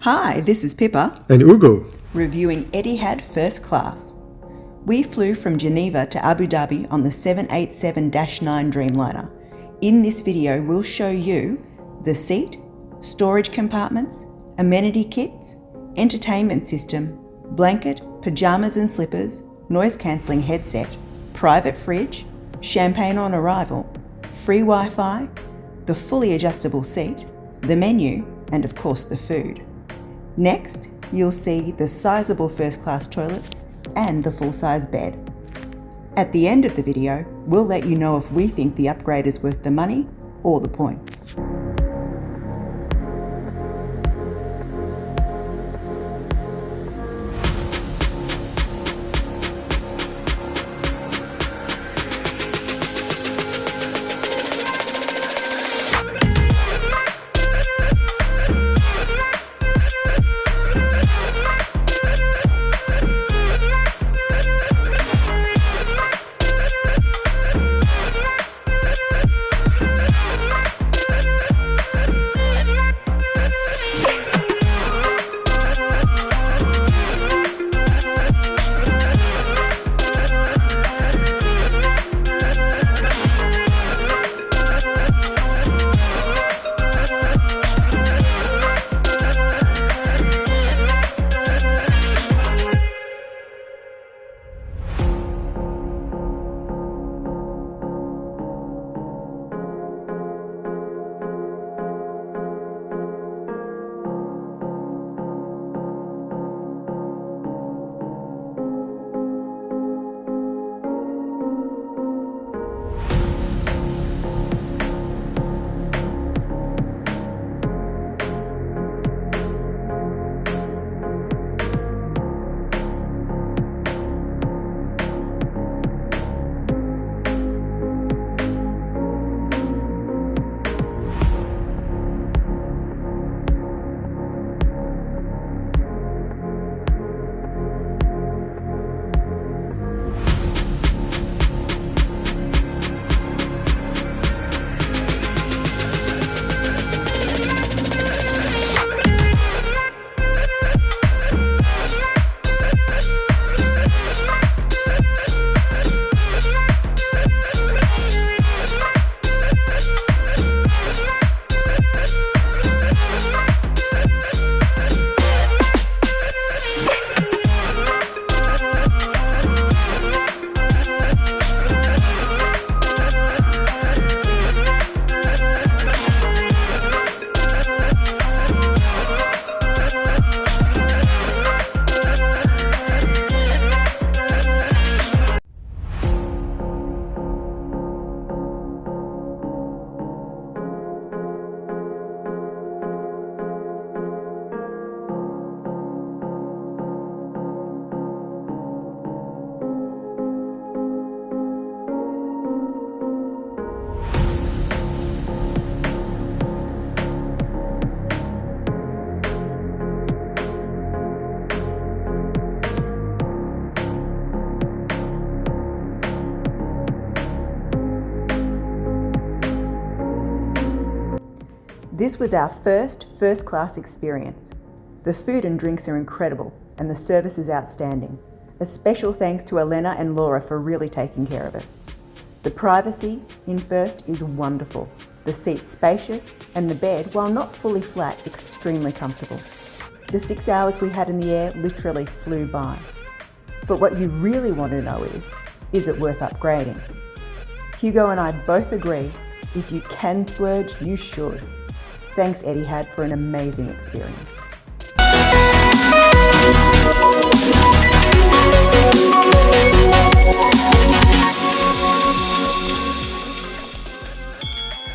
Hi, this is Pippa and Ugo, reviewing Etihad First Class. We flew from Geneva to Abu Dhabi on the 787-9 Dreamliner. In this video, we'll show you the seat, storage compartments, amenity kits, entertainment system, blanket, pyjamas and slippers, noise-cancelling headset, private fridge, champagne on arrival, free Wi-Fi, the fully adjustable seat, the menu, and of course the food. Next, you'll see the sizable first-class toilets and the full-size bed. At the end of the video, we'll let you know if we think the upgrade is worth the money or the points. This was our first-class experience. The food and drinks are incredible and the service is outstanding. A special thanks to Elena and Laura for really taking care of us. The privacy in first is wonderful. The seat's spacious and the bed, while not fully flat, extremely comfortable. The 6 hours we had in the air literally flew by. But what you really want to know is it worth upgrading? Hugo and I both agree, if you can splurge, you should. Thanks Etihad for an amazing experience.